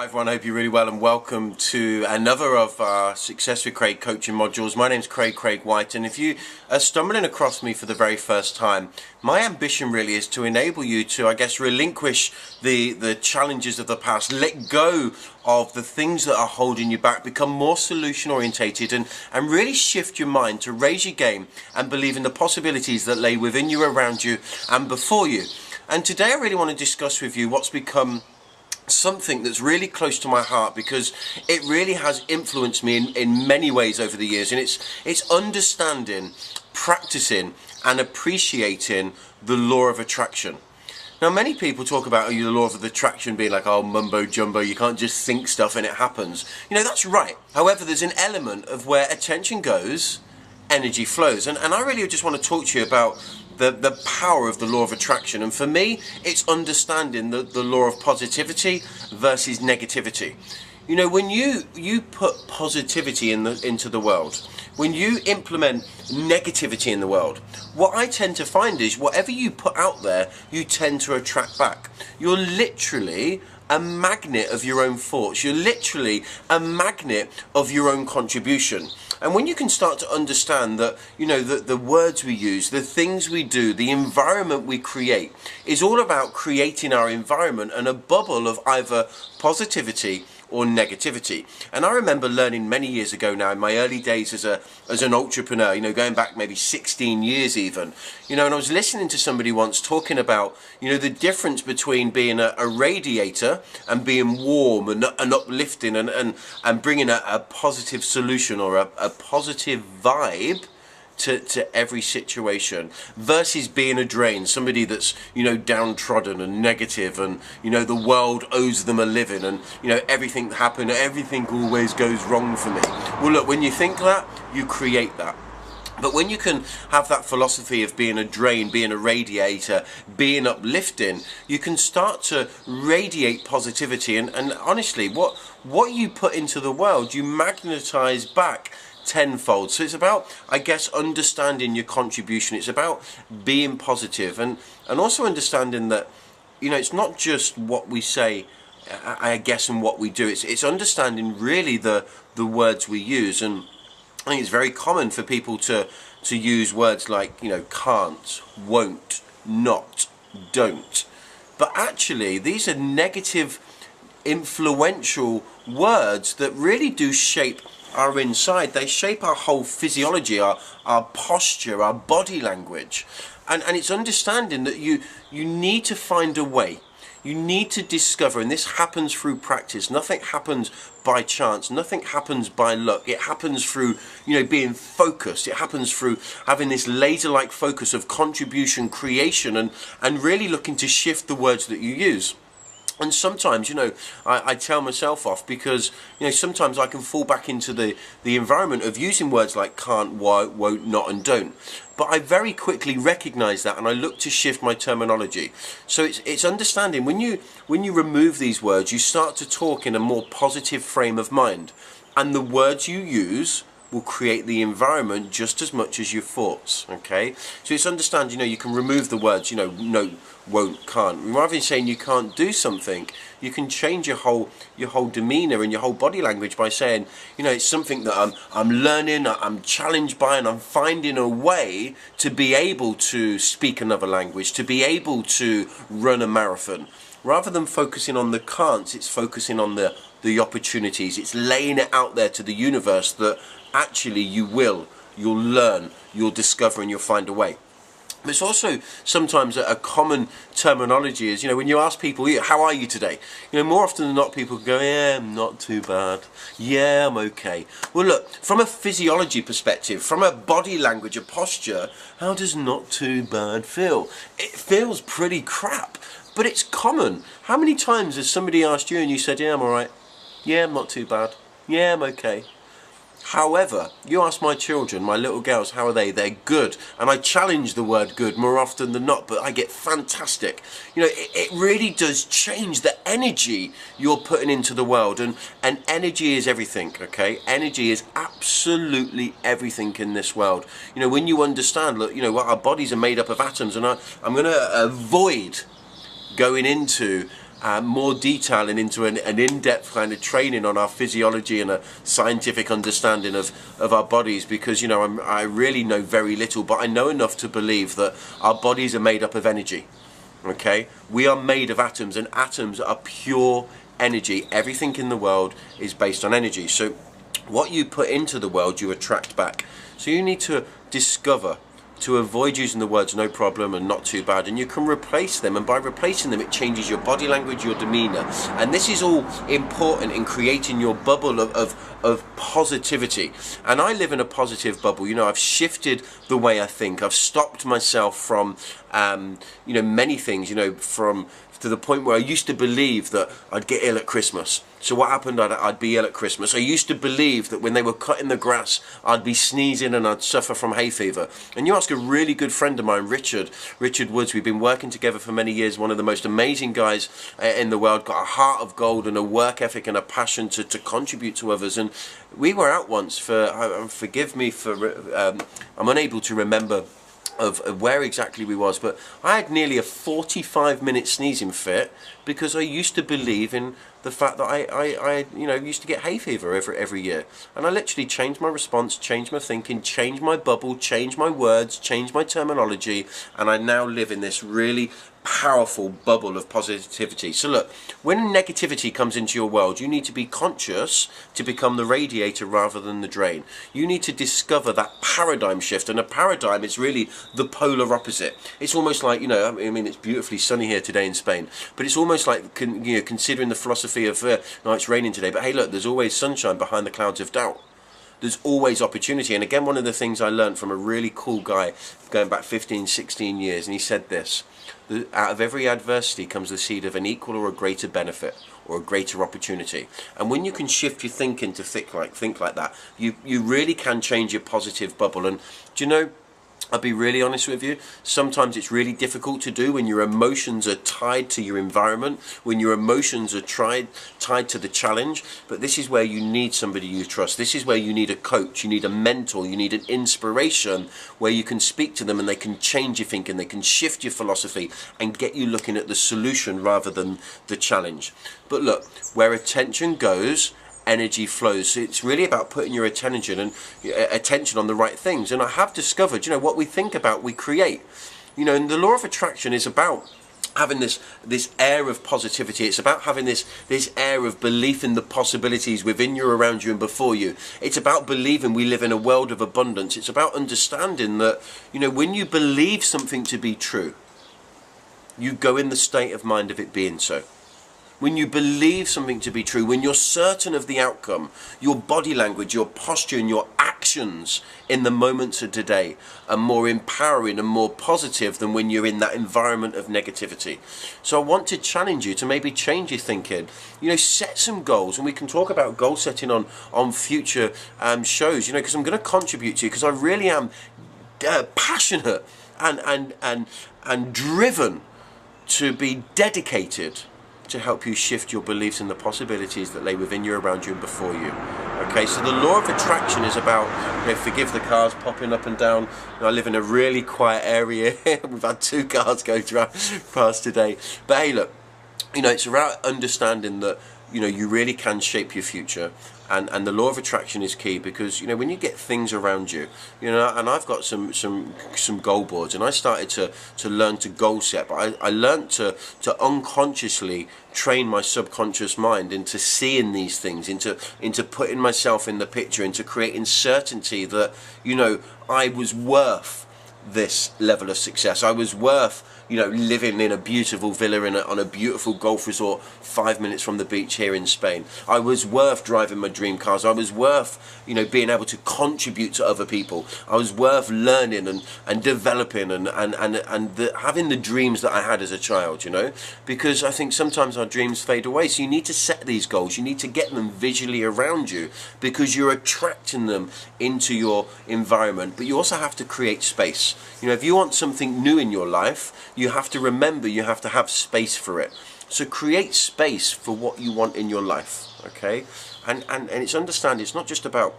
everyone, I hope you're really well and welcome to another of our Success with Craig coaching modules. My name's Craig White, and if you are stumbling across me for the very first time, my ambition really is to enable you to, relinquish the challenges of the past, let go of the things that are holding you back, become more solution orientated and really shift your mind to raise your game and believe in the possibilities that lay within you, around you and before you. And today I really want to discuss with you what's become something that's really close to my heart, because it really has influenced me in many ways over the years, and it's understanding, practicing and appreciating the law of attraction. Now, many people talk about the law of attraction being like, oh, mumbo jumbo, you can't just think stuff and it happens. You know, that's right. However, there's an element of where attention goes, energy flows, and I really just want to talk to you about the power of the law of attraction. And for me, it's understanding the law of positivity versus negativity. You know, when you put positivity into the world, when you implement negativity in the world, what I tend to find is whatever you put out there, you tend to attract back. You're literally a magnet of your own thoughts. You're literally a magnet of your own contribution. And when you can start to understand that, you know, the words we use, the things we do, the environment we create is all about creating our environment and a bubble of either positivity or negativity. And I remember learning many years ago now, in my early days as an entrepreneur, you know, going back maybe 16 years even, you know, and I was listening to somebody once talking about, you know, the difference between being a radiator and being warm and uplifting and bringing a positive solution or a positive vibe to every situation, versus being a drain, somebody that's, you know, downtrodden and negative, and, you know, the world owes them a living, and, you know, everything happened, everything always goes wrong for me. Well, look, when you think that, you create that. But when you can have that philosophy of being a drain, being a radiator, being uplifting, you can start to radiate positivity. And honestly, what you put into the world, you magnetize back tenfold. So it's about, I guess, understanding your contribution. It's about being positive and also understanding that, you know, it's not just what we say, I guess, and what we do. It's understanding really the words we use. And I think it's very common for people to use words like, you know, can't, won't, not, don't. But actually, these are negative, influential words that really do shape our inside. They shape our whole physiology, our posture, our body language. And it's understanding that you need to find a way. You need to discover, and this happens through practice. Nothing happens by chance. Nothing happens by luck. It happens through, you know, being focused. It happens through having this laser-like focus of contribution, creation, and really looking to shift the words that you use. And sometimes, you know, I tell myself off because, you know, sometimes I can fall back into the environment of using words like can't, won't, not and don't. But I very quickly recognise that, and I look to shift my terminology. So it's understanding when you remove these words, you start to talk in a more positive frame of mind, and the words you use will create the environment just as much as your thoughts. Okay, so it's understand, you know, you can remove the words, you know, no, won't, can't. Rather than saying you can't do something, you can change your whole demeanor and your whole body language by saying, you know, it's something that I'm learning, I'm challenged by, and I'm finding a way to be able to speak another language, to be able to run a marathon. Rather than focusing on the can'ts, it's focusing on the opportunities. It's laying it out there to the universe that actually you'll learn, you'll discover, and you'll find a way. But it's also sometimes a common terminology is, you know, when you ask people, how are you today? You know, more often than not, people go, yeah, I'm not too bad. Yeah, I'm okay. Well, look, from a physiology perspective, from a body language, a posture, how does not too bad feel? It feels pretty crap, but it's common. How many times has somebody asked you and you said, yeah, I'm all right. Yeah, I'm not too bad. Yeah, I'm okay. However, you ask my children, my little girls, how are they? They're good. And I challenge the word good more often than not, but I get fantastic. You know, it really does change the energy you're putting into the world. And energy is everything, okay? Energy is absolutely everything in this world. You know, when you understand, look, you know, our bodies are made up of atoms, and I'm going to avoid going into more detail and into an in-depth kind of training on our physiology and a scientific understanding of our bodies, because I really know very little, but I know enough to believe that our bodies are made up of energy. Okay, we are made of atoms, and atoms are pure energy. Everything in the world is based on energy. So what you put into the world, you attract back. So you need to discover, to avoid using the words no problem and not too bad, and you can replace them, and by replacing them it changes your body language, your demeanor, and this is all important in creating your bubble of positivity. And I live in a positive bubble. I've shifted the way I think. I've stopped myself from many things, from to the point where I used to believe that I'd get ill at Christmas. So what happened? I'd be ill at Christmas. I used to believe that when they were cutting the grass, I'd be sneezing and I'd suffer from hay fever. And you ask a really good friend of mine, Richard Woods, we've been working together for many years, one of the most amazing guys in the world, got a heart of gold and a work ethic and a passion to contribute to others. And we were out once forgive me for, I'm unable to remember of where exactly we was, but I had nearly a 45-minute sneezing fit because I used to believe in the fact that I used to get hay fever every year. And I literally changed my response, changed my thinking, changed my bubble, changed my words, changed my terminology, and I now live in this really powerful bubble of positivity. So look, when negativity comes into your world, you need to be conscious to become the radiator rather than the drain. You need to discover that paradigm shift, and a paradigm is really the polar opposite. It's almost like, it's beautifully sunny here today in Spain, but it's almost like considering the philosophy of it's raining today, but hey look, there's always sunshine behind the clouds of doubt. There's always opportunity. And again, one of the things I learned from a really cool guy going back 15, 16 years, and he said this: out of every adversity comes the seed of an equal or a greater benefit or a greater opportunity. And when you can shift your thinking to think like that, you really can change your positive bubble. And do you know, I'll be really honest with you, sometimes it's really difficult to do when your emotions are tied to your environment, when your emotions are tied to the challenge. But this is where you need somebody you trust. This is where you need a coach, you need a mentor, you need an inspiration where you can speak to them and they can change your thinking, they can shift your philosophy and get you looking at the solution rather than the challenge. But look, where attention goes, energy flows. So it's really about putting your attention on the right things. And I have discovered, what we think about, we create. And the law of attraction is about having this air of positivity. It's about having this air of belief in the possibilities within you, around you, and before you. It's about believing we live in a world of abundance. It's about understanding that, when you believe something to be true, you go in the state of mind of it being so. When you believe something to be true, when you're certain of the outcome, your body language, your posture, and your actions in the moments of today are more empowering and more positive than when you're in that environment of negativity. So I want to challenge you to maybe change your thinking. Set some goals, and we can talk about goal setting on future shows. Because I'm going to contribute to you, because I really am passionate and driven to be dedicated to help you shift your beliefs and the possibilities that lay within you, around you, and before you. Okay, so the law of attraction is about, forgive the cars popping up and down. I live in a really quiet area. We've had 2 cars go past today. But hey, look, it's about understanding that, you really can shape your future. And the law of attraction is key, because when you get things around you, and I've got some goal boards, and I started to learn to goal set, but I learned to unconsciously train my subconscious mind into seeing these things, into putting myself in the picture, into creating certainty that I was worth this level of success. I was worth living in a beautiful villa on a beautiful golf resort 5 minutes from the beach here in Spain. I was worth driving my dream cars. I was worth being able to contribute to other people. I was worth learning and developing and having the dreams that I had as a child, because I think sometimes our dreams fade away. So you need to set these goals. You need to get them visually around you, because you're attracting them into your environment. But you also have to create space. If you want something new in your life, you have to remember you have to have space for it. So create space for what you want in your life, okay? And it's understand it's not just about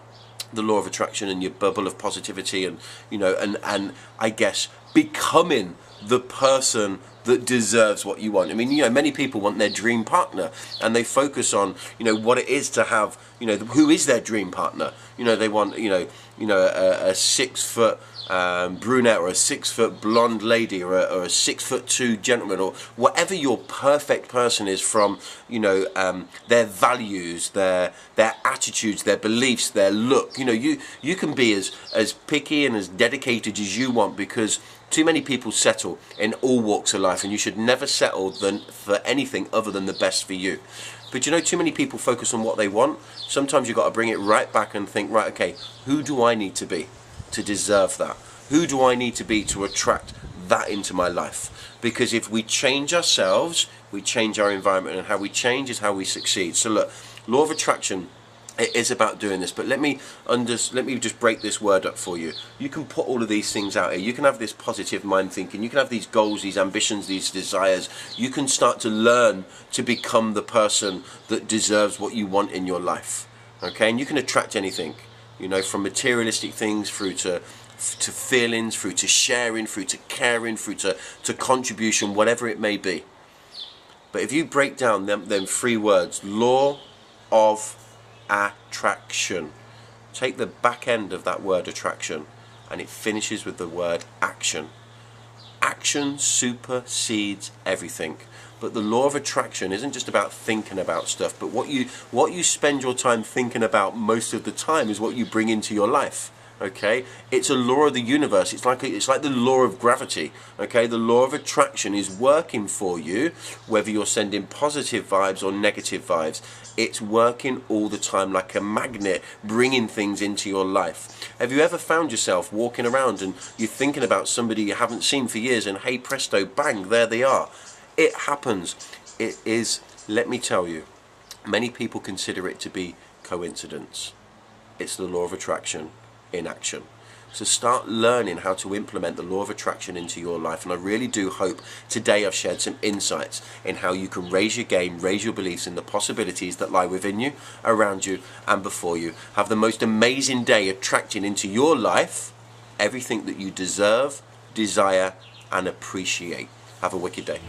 the law of attraction and your bubble of positivity and and I guess becoming the person that deserves what you want. I mean, many people want their dream partner, and they focus on, what it is to have, who is their dream partner. They want, a 6 foot brunette, or a 6 foot blonde lady, or a 6'2" gentleman, or whatever your perfect person is, from their values, their attitudes, their beliefs, their look. You can be as picky and as dedicated as you want, because too many people settle in all walks of life, and you should never settle for anything other than the best for you. But too many people focus on what they want. Sometimes you've got to bring it right back and think, right, okay, who do I need to be to deserve that? Who do I need to be to attract that into my life? Because if we change ourselves, we change our environment, and how we change is how we succeed. So look, law of attraction, it is about doing this, but let me just break this word up for you. You can put all of these things out here. You can have this positive mind thinking. You can have these goals, these ambitions, these desires. You can start to learn to become the person that deserves what you want in your life. Okay, and you can attract anything, from materialistic things through to feelings, through to sharing, through to caring, through to contribution, whatever it may be. But if you break down them 3 words, law of attraction, take the back end of that word attraction, and it finishes with the word action. Action supersedes everything. But the law of attraction isn't just about thinking about stuff, but what you spend your time thinking about most of the time is what you bring into your life. Okay, it's a law of the universe. It's like the law of gravity. Okay, the law of attraction is working for you, whether you're sending positive vibes or negative vibes. It's working all the time like a magnet, bringing things into your life. Have you ever found yourself walking around and you're thinking about somebody you haven't seen for years, and hey presto, bang, there they are? It happens. It is, let me tell you, many people consider it to be coincidence. It's the law of attraction in action. So start learning how to implement the law of attraction into your life, and I really do hope today I've shared some insights in how you can raise your game, raise your beliefs in the possibilities that lie within you, around you, and before you. Have the most amazing day attracting into your life everything that you deserve, desire, and appreciate. Have a wicked day.